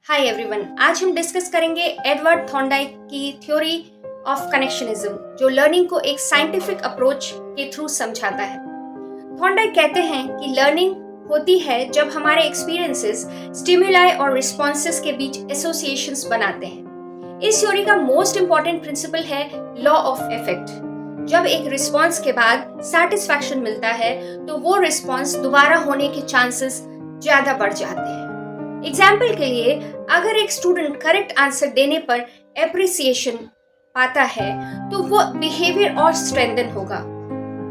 Hi everyone, आज हम discuss करेंगे एडवर्ड थॉर्नडाइक की थ्योरी ऑफ कनेक्शनिज्म, जो लर्निंग को एक साइंटिफिक अप्रोच के थ्रू समझाता है। थॉर्नडाइक कहते हैं कि लर्निंग होती है जब हमारे एक्सपीरियंसेस, स्टिमुलाई और रिस्पॉन्सेस के बीच एसोसिएशंस बनाते हैं। इस थ्योरी का मोस्ट इंपॉर्टेंट प्रिंसिपल है लॉ ऑफ इफेक्ट। जब एक रिस्पॉन्स के बाद सेटिस्फैक्शन मिलता है तो वो रिस्पॉन्स दोबारा होने के चांसेस ज्यादा बढ़ जाते हैं। एग्जाम्पल के लिए, अगर एक स्टूडेंट करेक्ट आंसर देने पर एप्रिसिएशन पाता है तो वो बिहेवियर और स्ट्रेंथन होगा।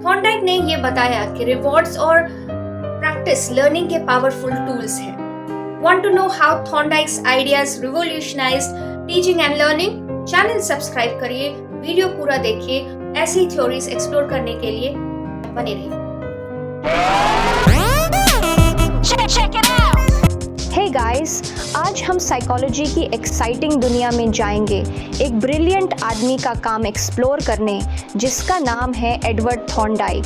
थॉर्नडाइक ने ये बताया कि रिवॉर्ड्स और प्रैक्टिस लर्निंग के पावरफुल टूल्स हैं। Want to know how Thorndike's ideas revolutionized teaching and learning? Channel subscribe करिए, वीडियो पूरा देखिए, ऐसी थ्योरीज एक्सप्लोर करने के लिए बने रहिए। हे गाइस, आज हम साइकोलॉजी की एक्साइटिंग दुनिया में जाएंगे, एक ब्रिलियंट आदमी का काम एक्सप्लोर करने, जिसका नाम है एडवर्ड थॉर्नडाइक।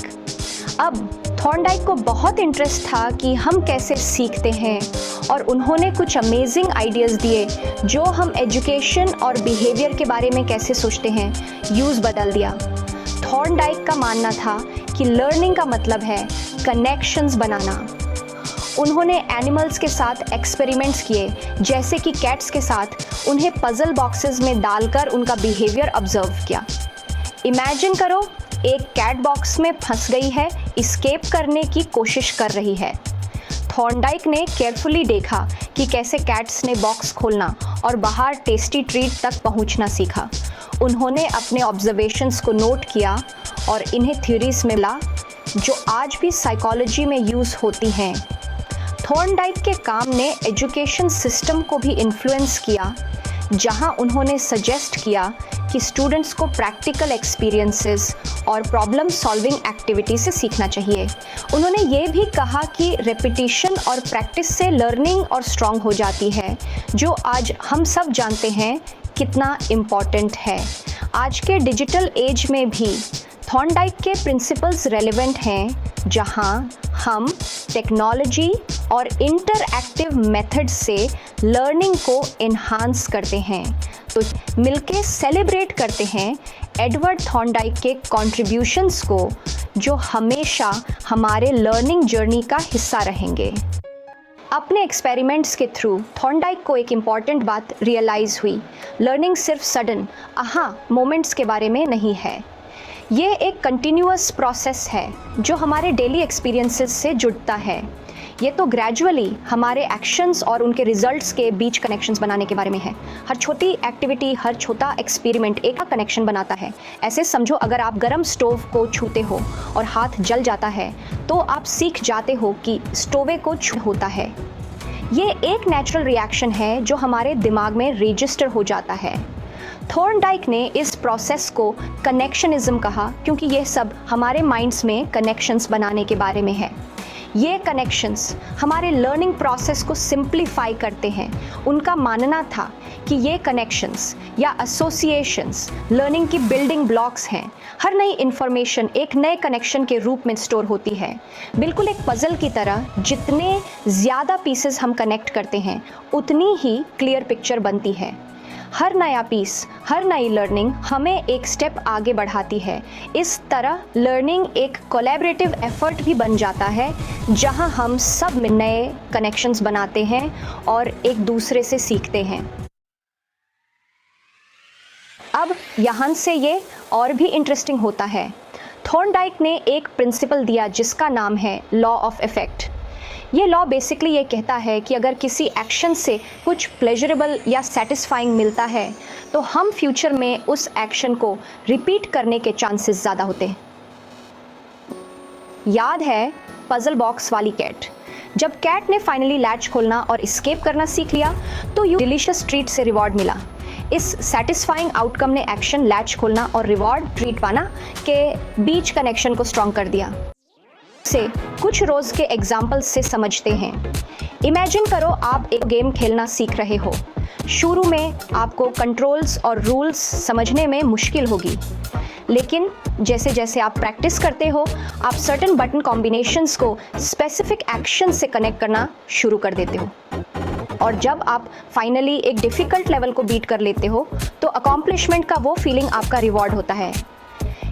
अब थॉर्नडाइक को बहुत इंटरेस्ट था कि हम कैसे सीखते हैं, और उन्होंने कुछ अमेजिंग आइडियाज़ दिए जो हम एजुकेशन और बिहेवियर के बारे में कैसे सोचते हैं यूज़ बदल दिया। थॉर्नडाइक का मानना था कि लर्निंग का मतलब है कनेक्शंस बनाना। उन्होंने एनिमल्स के साथ एक्सपेरिमेंट्स किए, जैसे कि कैट्स के साथ उन्हें पजल बॉक्सेस में डालकर उनका बिहेवियर ऑब्जर्व किया। इमेजिन करो, एक कैट बॉक्स में फंस गई है, एस्केप करने की कोशिश कर रही है। थॉर्नडाइक ने केयरफुली देखा कि कैसे कैट्स ने बॉक्स खोलना और बाहर टेस्टी ट्रीट तक पहुंचना सीखा। उन्होंने अपने ऑब्जर्वेशंस को नोट किया और इन्हें थ्योरीज में ला जो आज भी साइकोलॉजी में यूज़ होती हैं। थॉर्नडाइक के काम ने एजुकेशन सिस्टम को भी इन्फ्लुएंस किया, जहां उन्होंने सजेस्ट किया कि स्टूडेंट्स को प्रैक्टिकल एक्सपीरियंसेस और प्रॉब्लम सॉल्विंग एक्टिविटी से सीखना चाहिए। उन्होंने ये भी कहा कि रेपिटिशन और प्रैक्टिस से लर्निंग और स्ट्रॉन्ग हो जाती है, जो आज हम सब जानते हैं कितना इम्पॉर्टेंट है। आज के डिजिटल एज में भी थॉर्नडाइक के प्रिंसिपल्स रेलेवेंट हैं, जहां हम टेक्नोलॉजी और इंटरएक्टिव मेथड से लर्निंग को एनहांस करते हैं। तो मिलके सेलिब्रेट करते हैं एडवर्ड थॉर्नडाइक के कॉन्ट्रीब्यूशंस को, जो हमेशा हमारे लर्निंग जर्नी का हिस्सा रहेंगे। अपने एक्सपेरिमेंट्स के थ्रू थॉर्नडाइक को एक इम्पॉर्टेंट बात रियलाइज़ हुई, लर्निंग सिर्फ सडन आहा मोमेंट्स के बारे में नहीं है। ये एक कंटिन्यूअस प्रोसेस है जो हमारे डेली एक्सपीरियंसेस से जुड़ता है। ये तो ग्रेजुअली हमारे एक्शंस और उनके रिजल्ट्स के बीच कनेक्शंस बनाने के बारे में है। हर छोटी एक्टिविटी, हर छोटा एक्सपेरिमेंट एक कनेक्शन बनाता है। ऐसे समझो, अगर आप गर्म स्टोव को छूते हो और हाथ जल जाता है तो आप सीख जाते हो कि स्टोवे को छू होता है। ये एक नेचुरल रिएक्शन है जो हमारे दिमाग में रजिस्टर हो जाता है। थॉर्नडाइक ने इस प्रोसेस को कनेक्शनिज्म कहा, क्योंकि ये सब हमारे माइंड्स में कनेक्शंस बनाने के बारे में है। ये कनेक्शंस हमारे लर्निंग प्रोसेस को सिंप्लीफाई करते हैं। उनका मानना था कि ये कनेक्शंस या एसोसिएशंस लर्निंग की बिल्डिंग ब्लॉक्स हैं। हर नई इन्फॉर्मेशन एक नए कनेक्शन के रूप में स्टोर होती है, बिल्कुल एक पजल की तरह। जितने ज़्यादा पीसेस हम कनेक्ट करते हैं, उतनी ही क्लियर पिक्चर बनती है। हर नया पीस, हर नई लर्निंग हमें एक स्टेप आगे बढ़ाती है। इस तरह लर्निंग एक कोलैबोरेटिव एफर्ट भी बन जाता है, जहां हम सब नए कनेक्शंस बनाते हैं और एक दूसरे से सीखते हैं। अब यहाँ से ये और भी इंटरेस्टिंग होता है। थॉर्नडाइक ने एक प्रिंसिपल दिया जिसका नाम है लॉ ऑफ इफेक्ट। ये लॉ बेसिकली ये कहता है कि अगर किसी एक्शन से कुछ प्लेजरेबल या सेटिस्फाइंग मिलता है तो हम फ्यूचर में उस एक्शन को रिपीट करने के चांसेस ज़्यादा होते हैं। याद है पजल बॉक्स वाली कैट? जब कैट ने फाइनली लैच खोलना और एस्केप करना सीख लिया तो डिलीशियस ट्रीट से रिवॉर्ड मिला। इस सेटिस्फाइंग आउटकम ने एक्शन, लैच खोलना और रिवॉर्ड, ट्रीट पाना के बीच कनेक्शन को स्ट्रॉन्ग कर दिया। से कुछ रोज के एग्जाम्पल्स से समझते हैं। इमेजिन करो, आप एक गेम खेलना सीख रहे हो। शुरू में आपको कंट्रोल्स और रूल्स समझने में मुश्किल होगी, लेकिन जैसे जैसे आप प्रैक्टिस करते हो, आप सर्टेन बटन कॉम्बिनेशंस को स्पेसिफिक एक्शन से कनेक्ट करना शुरू कर देते हो। और जब आप फाइनली एक डिफ़िकल्ट लेवल को बीट कर लेते हो तो अकॉम्प्लिशमेंट का वो फीलिंग आपका रिवॉर्ड होता है।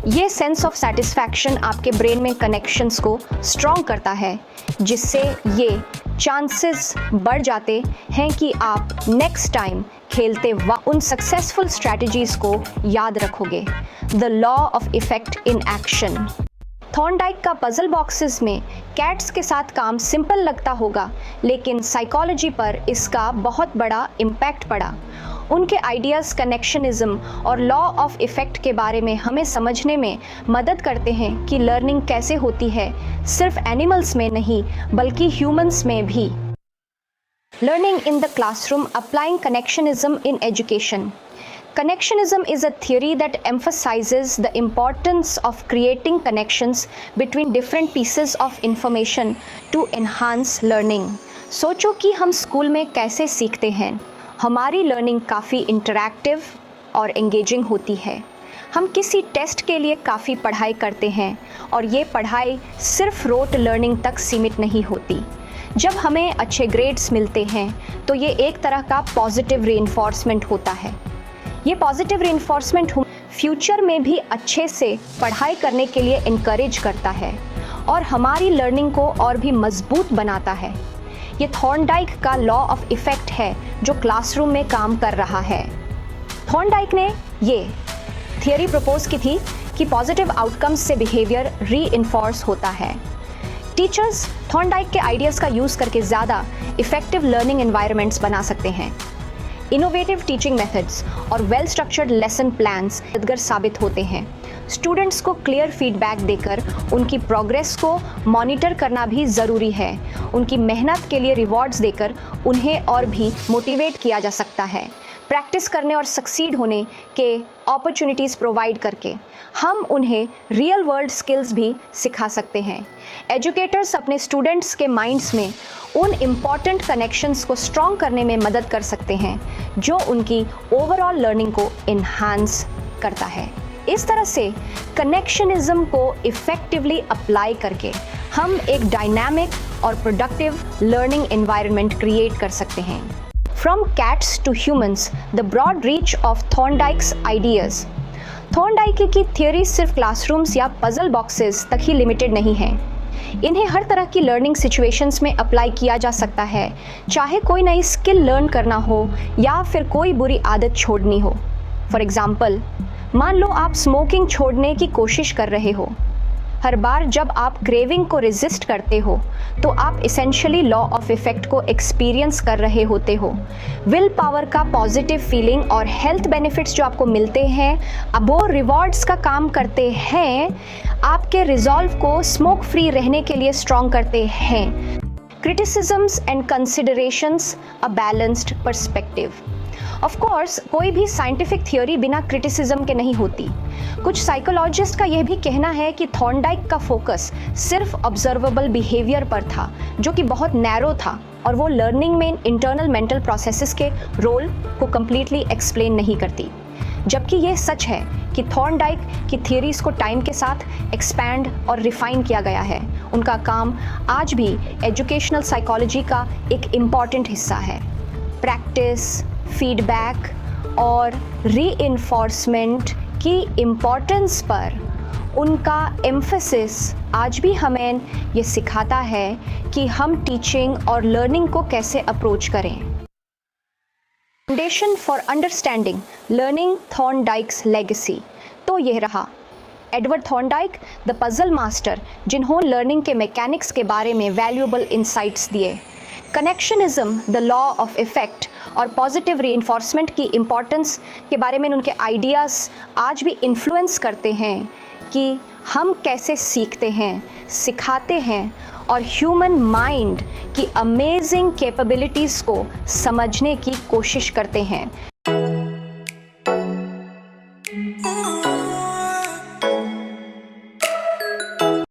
ये सेंस ऑफ सेटिस्फैक्शन आपके ब्रेन में कनेक्शंस को स्ट्रॉन्ग करता है, जिससे ये चांसेस बढ़ जाते हैं कि आप नेक्स्ट टाइम खेलते वक्त उन सक्सेसफुल स्ट्रैटेजीज को याद रखोगे। The law of effect in action. Thorndike का पजल बॉक्सेस में कैट्स के साथ काम सिंपल लगता होगा, लेकिन साइकोलॉजी पर इसका बहुत बड़ा इम्पैक्ट पड़ा। उनके आइडियाज़ कनेक्शनिज्म और लॉ ऑफ इफ़ेक्ट के बारे में हमें समझने में मदद करते हैं कि लर्निंग कैसे होती है, सिर्फ एनिमल्स में नहीं बल्कि ह्यूमंस में भी। Learning in the classroom, applying connectionism in education. Connectionism is a theory that emphasizes the importance of creating connections between different pieces of information to enhance learning. सोचो कि हम स्कूल में कैसे सीखते हैं। हमारी लर्निंग काफ़ी इंटरैक्टिव और एंगेजिंग होती है। हम किसी टेस्ट के लिए काफ़ी पढ़ाई करते हैं और ये पढ़ाई सिर्फ रोट लर्निंग तक सीमित नहीं होती। जब हमें अच्छे ग्रेड्स मिलते हैं तो ये एक तरह का पॉजिटिव रीइंफोर्समेंट होता है। ये पॉजिटिव रीइंफोर्समेंट फ्यूचर में भी अच्छे से पढ़ाई करने के लिए इनकरेज करता है और हमारी लर्निंग को और भी मजबूत बनाता है। ये थॉर्नडाइक का लॉ ऑफ इफ़ेक्ट है जो क्लासरूम में काम कर रहा है। थॉर्नडाइक ने ये थियरी प्रपोज की थी कि पॉजिटिव आउटकम्स से बिहेवियर रीइंफोर्स होता है। टीचर्स थॉर्नडाइक के आइडियाज़ का यूज़ करके ज़्यादा इफ़ेक्टिव लर्निंग एनवायरनमेंट्स बना सकते हैं। इनोवेटिव टीचिंग मेथड्स और वेल स्ट्रक्चर्ड लेसन प्लान्स मददगार साबित होते हैं। स्टूडेंट्स को क्लियर फीडबैक देकर उनकी प्रोग्रेस को मॉनिटर करना भी ज़रूरी है। उनकी मेहनत के लिए रिवॉर्ड्स देकर उन्हें और भी मोटिवेट किया जा सकता है। प्रैक्टिस करने और सक्सीड होने के अपॉर्चुनिटीज़ प्रोवाइड करके हम उन्हें रियल वर्ल्ड स्किल्स भी सिखा सकते हैं। एजुकेटर्स अपने स्टूडेंट्स के माइंड्स में उन इम्पॉर्टेंट कनेक्शंस को स्ट्रॉन्ग करने में मदद कर सकते हैं जो उनकी ओवरऑल लर्निंग को इन्हांस करता है। इस तरह से कनेक्शनिज्म को इफ़ेक्टिवली अप्लाई करके हम एक डायनामिक और प्रोडक्टिव लर्निंग एनवायरनमेंट क्रिएट कर सकते हैं। From cats to humans, the broad reach of Thorndike's ideas. Thorndike की थ्योरी सिर्फ क्लासरूम्स या पजल बॉक्सेस तक ही लिमिटेड नहीं है। इन्हें हर तरह की लर्निंग सिचुएशंस में अप्लाई किया जा सकता है, चाहे कोई नई स्किल लर्न करना हो या फिर कोई बुरी आदत छोड़नी हो। फॉर एग्ज़ाम्पल, मान लो आप स्मोकिंग छोड़ने की कोशिश कर रहे हो। हर बार जब आप क्रेविंग को रेजिस्ट करते हो तो आप इसेंशियली लॉ ऑफ इफ़ेक्ट को एक्सपीरियंस कर रहे होते हो। विल पावर का पॉजिटिव फीलिंग और हेल्थ बेनिफिट्स जो आपको मिलते हैं, अब वो रिवॉर्ड्स का काम करते हैं, आपके रिजॉल्व को स्मोक फ्री रहने के लिए स्ट्रॉन्ग करते हैं। Criticisms and considerations, a balanced perspective. Of course कोई भी साइंटिफिक थ्योरी बिना क्रिटिसिज्म के नहीं होती। कुछ साइकोलॉजिस्ट का यह भी कहना है कि थॉर्नडाइक का फोकस सिर्फ ऑब्जर्वेबल बिहेवियर पर था, जो कि बहुत नैरो था और वो लर्निंग में इंटरनल मेंटल प्रोसेसेस के रोल को कम्प्लीटली एक्सप्लेन नहीं करती। जबकि ये सच है कि थॉर्नडाइक की थियरीज़ को टाइम के साथ एक्सपैंड और रिफाइन किया गया है। उनका काम आज भी एजुकेशनल साइकोलॉजी का एक इम्पॉर्टेंट हिस्सा है। प्रैक्टिस, फीडबैक और रीइंफोर्समेंट की इम्पोर्टेंस पर उनका एम्फेसिस आज भी हमें ये सिखाता है कि हम टीचिंग और लर्निंग को कैसे अप्रोच करें। Foundation for understanding learning Thorndike's legacy. तो यह रहा Edward Thorndike, the puzzle master, जिन्होंने लर्निंग के मैकेनिक्स के बारे में वैल्यूएबल इंसाइट्स दिए। Connectionism, the law of effect और पॉजिटिव रीइंफोर्समेंट की इम्पॉर्टेंस के बारे में उनके आइडियाज़ आज भी इन्फ्लुएंस करते हैं कि हम कैसे सीखते हैं, सिखाते हैं और ह्यूमन माइंड की अमेजिंग कैपेबिलिटीज़ को समझने की कोशिश करते हैं।